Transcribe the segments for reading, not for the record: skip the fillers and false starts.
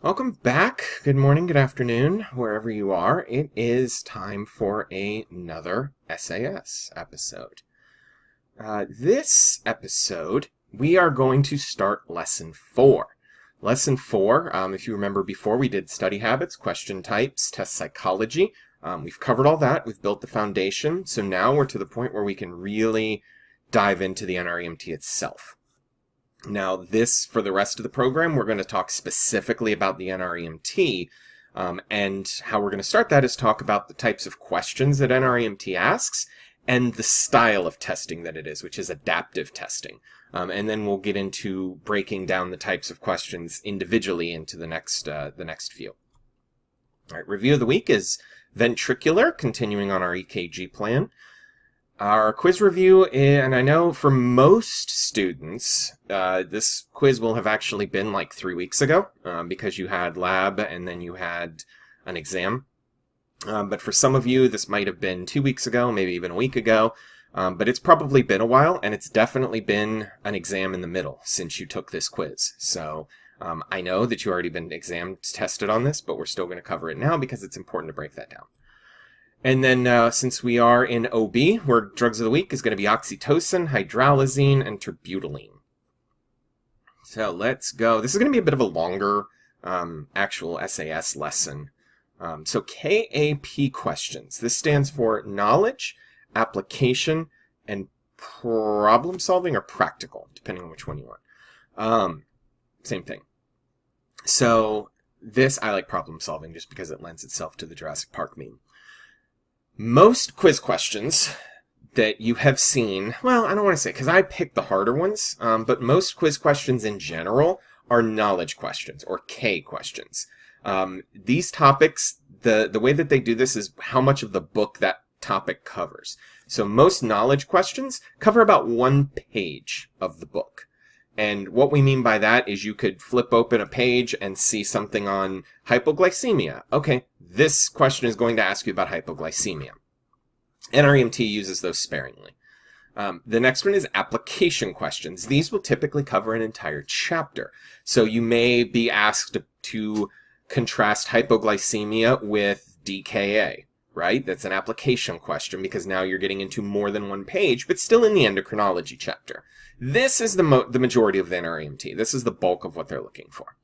Welcome back. Good morning, good afternoon, wherever you are. It is time for another SAS episode. This episode, we are going to start Lesson 4. Lesson 4, if you remember before, we did study habits, question types, test psychology. We've covered all that. We've built the foundation. So now we're to the point where we can really dive into the NREMT itself. Now, for the rest of the program, we're going to talk specifically about the NREMT, and how we're going to start that is talk about the types of questions that NREMT asks and the style of testing that it is, which is adaptive testing. And then we'll get into breaking down the types of questions individually into the next few. All right, review of the week is ventricular, continuing on our EKG plan. Our quiz review, and I know for most students, this quiz will have actually been like 3 weeks ago, because you had lab and then you had an exam. But for some of you, this might have been 2 weeks ago, maybe even a week ago. But it's probably been a while, and it's definitely been an exam in the middle since you took this quiz. So I know that you've already been tested on this, but we're still going to cover it now because it's important to break that down. And then since we are in OB, where drugs of the week is going to be oxytocin, hydralazine, and terbutaline. So let's go. This is going to be a bit of a longer actual SAS lesson. So KAP questions. This stands for knowledge, application, and problem solving, or practical, depending on which one you want. Same thing. So I like problem solving just because it lends itself to the Jurassic Park meme. Most quiz questions that you have seen, well, I don't want to say, because I picked the harder ones, but most quiz questions in general are knowledge questions, or K questions. These topics, the way that they do this is how much of the book that topic covers. So most knowledge questions cover about 1 page of the book. And what we mean by that is you could flip open a page and see something on hypoglycemia. Okay, this question is going to ask you about hypoglycemia. NREMT uses those sparingly. The next one is application questions. These will typically cover an entire chapter. So you may be asked to contrast hypoglycemia with DKA, right? That's an application question because now you're getting into more than 1 page, but still in the endocrinology chapter. This is the majority of the NREMT. This is the bulk of what they're looking for.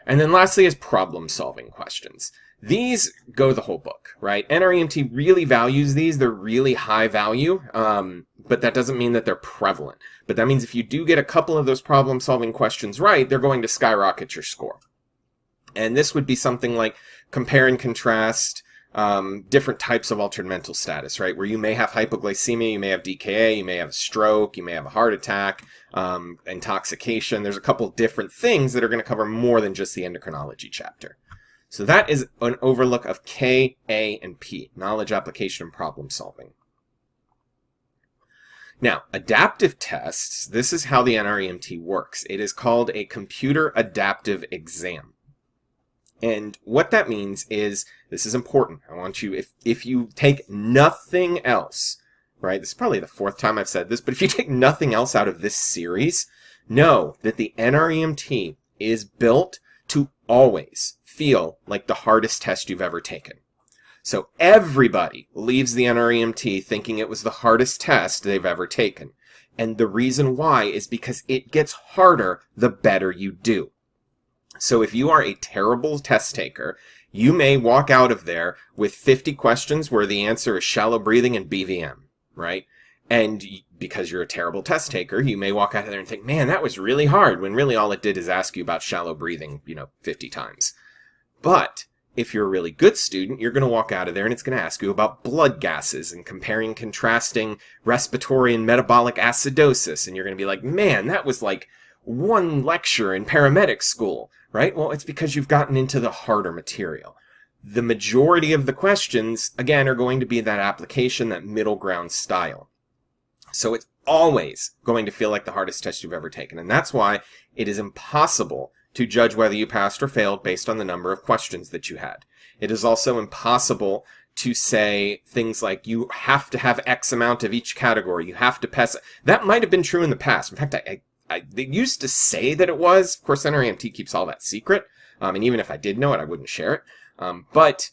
And then lastly is problem-solving questions. These go the whole book, right? NREMT really values these. They're really high value, but that doesn't mean that they're prevalent. But that means if you do get a couple of those problem-solving questions right, they're going to skyrocket your score. And this would be something like compare and contrast different types of altered mental status, right? Where you may have hypoglycemia, you may have DKA, you may have a stroke, you may have a heart attack, intoxication. There's a couple different things that are going to cover more than just the endocrinology chapter. So that is an overlook of K, A, and P, knowledge, application, and problem solving. Now, adaptive tests, this is how the NREMT works. It is called a computer adaptive exam. And what that means is, this is important. I want you, if you take nothing else, right? This is probably the 4th time I've said this, but if you take nothing else out of this series, know that the NREMT is built to always feel like the hardest test you've ever taken. So everybody leaves the NREMT thinking it was the hardest test they've ever taken. And the reason why is because it gets harder the better you do. So if you are a terrible test taker, you may walk out of there with 50 questions where the answer is shallow breathing and BVM, right? And because you're a terrible test taker, you may walk out of there and think, man, that was really hard, when really all it did is ask you about shallow breathing, 50 times. But if you're a really good student, you're going to walk out of there and it's going to ask you about blood gases and comparing and contrasting respiratory and metabolic acidosis. And you're going to be like, man, that was like 1 lecture in paramedic school, right? Well, it's because you've gotten into the harder material. The majority of the questions, again, are going to be that application, that middle ground style. So it's always going to feel like the hardest test you've ever taken. And that's why it is impossible to judge whether you passed or failed based on the number of questions that you had. It is also impossible to say things like you have to have X amount of each category, you have to pass. That might have been true in the past. In fact, they used to say that it was. Of course, NREMT keeps all that secret. And even if I did know it, I wouldn't share it. But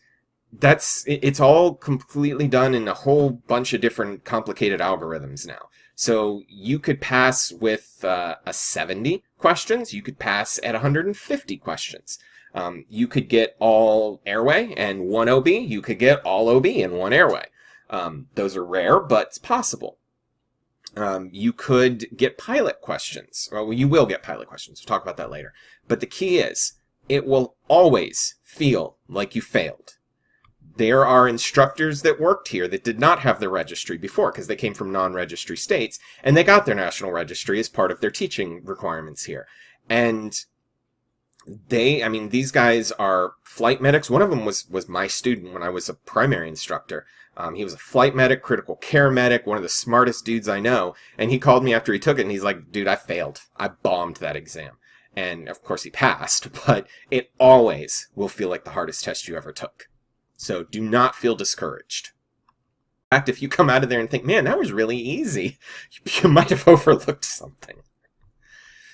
it's all completely done in a whole bunch of different complicated algorithms now. So you could pass with a 70 questions. You could pass at 150 questions. You could get all airway and one OB. You could get all OB and one airway. Those are rare, but it's possible. You could get pilot questions. Well, you will get pilot questions. We'll talk about that later. But the key is, it will always feel like you failed. There are instructors that worked here that did not have their registry before because they came from non-registry states, and they got their national registry as part of their teaching requirements here. And these guys are flight medics. One of them was my student when I was a primary instructor. He was a flight medic, critical care medic, one of the smartest dudes I know. And he called me after he took it, and he's like, dude, I failed. I bombed that exam. And of course he passed, but it always will feel like the hardest test you ever took. So do not feel discouraged. In fact, if you come out of there and think, man, that was really easy, you might have overlooked something.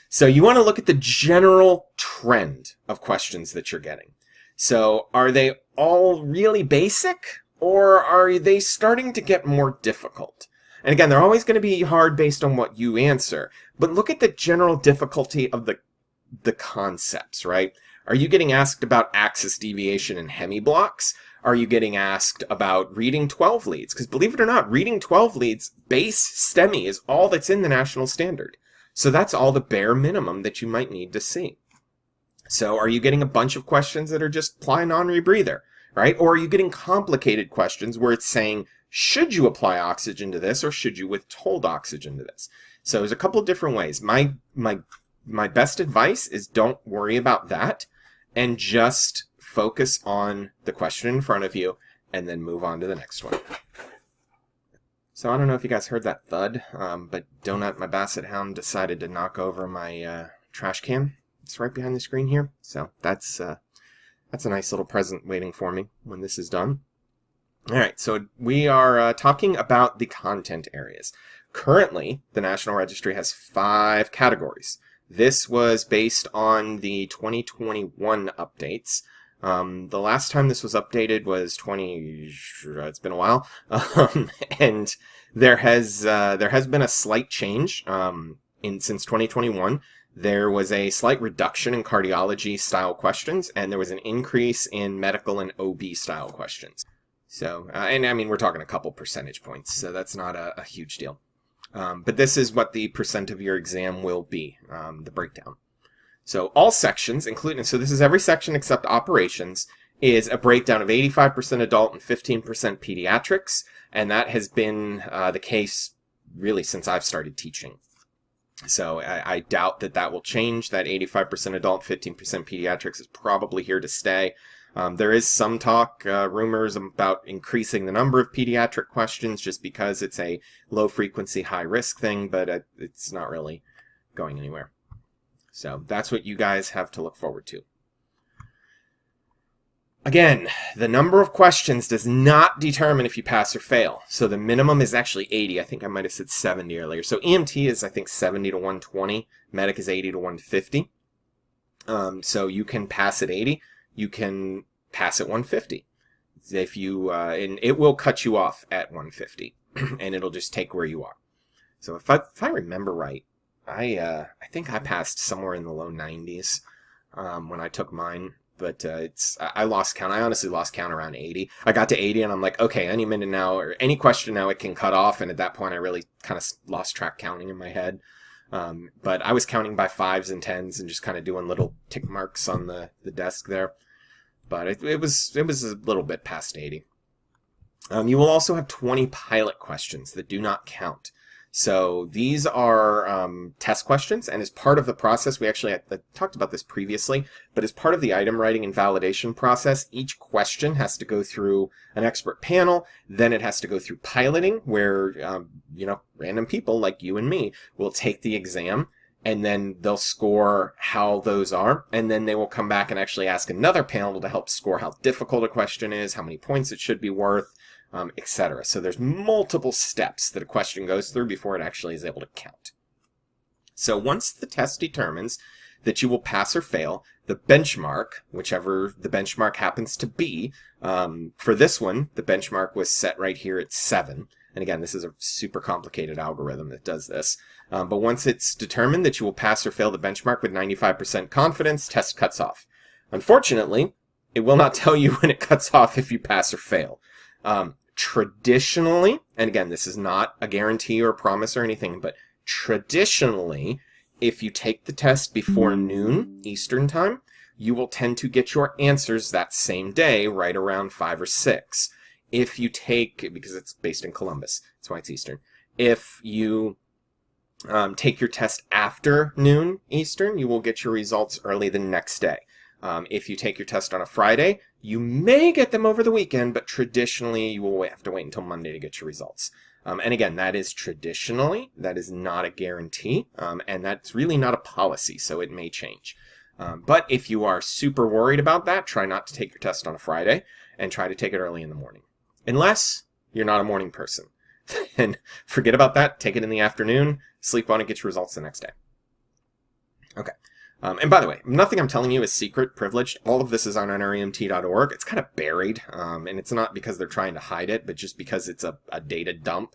So you want to look at the general trend of questions that you're getting. So are they all really basic, or are they starting to get more difficult? And again, they're always going to be hard based on what you answer, but look at the general difficulty of the concepts, right? Are you getting asked about axis deviation and hemiblocks? Are you getting asked about reading 12 leads? Because believe it or not, reading 12 leads, base STEMI, is all that's in the national standard. So that's all the bare minimum that you might need to see. So are you getting a bunch of questions that are just apply non-rebreather, right? Or are you getting complicated questions where it's saying, should you apply oxygen to this, or should you withhold oxygen to this? So there's a couple of different ways. My best advice is don't worry about that, and just focus on the question in front of you, and then move on to the next one. So I don't know if you guys heard that thud, but Donut, my basset hound, decided to knock over my trash can. It's right behind the screen here. So that's a nice little present waiting for me when this is done. All right, so we are talking about the content areas. Currently, the National Registry has 5 categories. This was based on the 2021 updates. The last time this was updated was it's been a while. And there has been a slight change, since 2021. There was a slight reduction in cardiology style questions, and there was an increase in medical and OB style questions. So, and I mean, we're talking a couple percentage points, so that's not a huge deal. But this is what the percent of your exam will be, the breakdown. So all sections, including, so this is every section except operations, is a breakdown of 85% adult and 15% pediatrics, and that has been the case really since I've started teaching. So I doubt that will change. That 85% adult, 15% pediatrics is probably here to stay. There is some talk, rumors about increasing the number of pediatric questions just because it's a low-frequency, high-risk thing, but it's not really going anywhere. So that's what you guys have to look forward to. Again, the number of questions does not determine if you pass or fail. So the minimum is actually 80. I think I might have said 70 earlier. So EMT is, I think, 70 to 120. Medic is 80 to 150. So you can pass at 80. You can pass at 150. If you and it will cut you off at 150, and it'll just take where you are. So if I remember right, I think I passed somewhere in the low 90s when I took mine, but I lost count. I honestly lost count around 80. I got to 80 and I'm like, okay, any minute now or any question now it can cut off, and at that point I really kind of lost track counting in my head. But I was counting by 5s and 10s and just kind of doing little tick marks on the desk there. But it was a little bit past 80. You will also have 20 pilot questions that do not count. So these are test questions, and as part of the process, we actually I talked about this previously, but as part of the item writing and validation process, each question has to go through an expert panel, then it has to go through piloting, where random people like you and me will take the exam, and then they'll score how those are, and then they will come back and actually ask another panel to help score how difficult a question is, how many points it should be worth, etc. So there's multiple steps that a question goes through before it actually is able to count. So once the test determines that you will pass or fail, the benchmark, whichever the benchmark happens to be. For this one, the benchmark was set right here at 7. And again, this is a super complicated algorithm that does this. But once it's determined that you will pass or fail the benchmark with 95% confidence, test cuts off. Unfortunately, it will not tell you when it cuts off if you pass or fail. Traditionally, and again, this is not a guarantee or a promise or anything, but traditionally, if you take the test before noon Eastern time, you will tend to get your answers that same day, right around 5 or 6. If you take, because it's based in Columbus, that's why it's Eastern. If you take your test after noon Eastern, you will get your results early the next day. If you take your test on a Friday, you may get them over the weekend, but traditionally you will have to wait until Monday to get your results. And again, that is traditionally, that is not a guarantee, and that's really not a policy, so it may change. But if you are super worried about that, try not to take your test on a Friday, and try to take it early in the morning. Unless you're not a morning person. And forget about that, take it in the afternoon, sleep on it, get your results the next day. Okay. And by the way, nothing I'm telling you is secret, privileged. All of this is on nremt.org. It's kind of buried, and it's not because they're trying to hide it, but just because it's a data dump.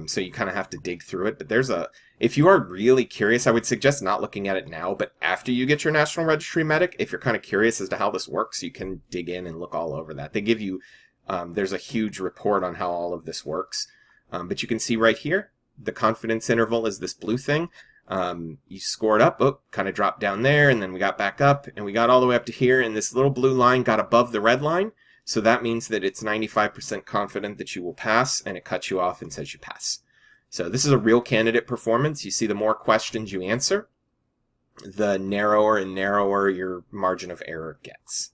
So you kind of have to dig through it. But if you are really curious, I would suggest not looking at it now, but after you get your National Registry Medic, if you're kind of curious as to how this works, you can dig in and look all over that. They give you, there's a huge report on how all of this works. But you can see right here, the confidence interval is this blue thing. You scored up, kind of dropped down there, and then we got back up, and we got all the way up to here, and this little blue line got above the red line, so that means that it's 95% confident that you will pass, and it cuts you off and says you pass. So this is a real candidate performance. You see the more questions you answer, the narrower and narrower your margin of error gets.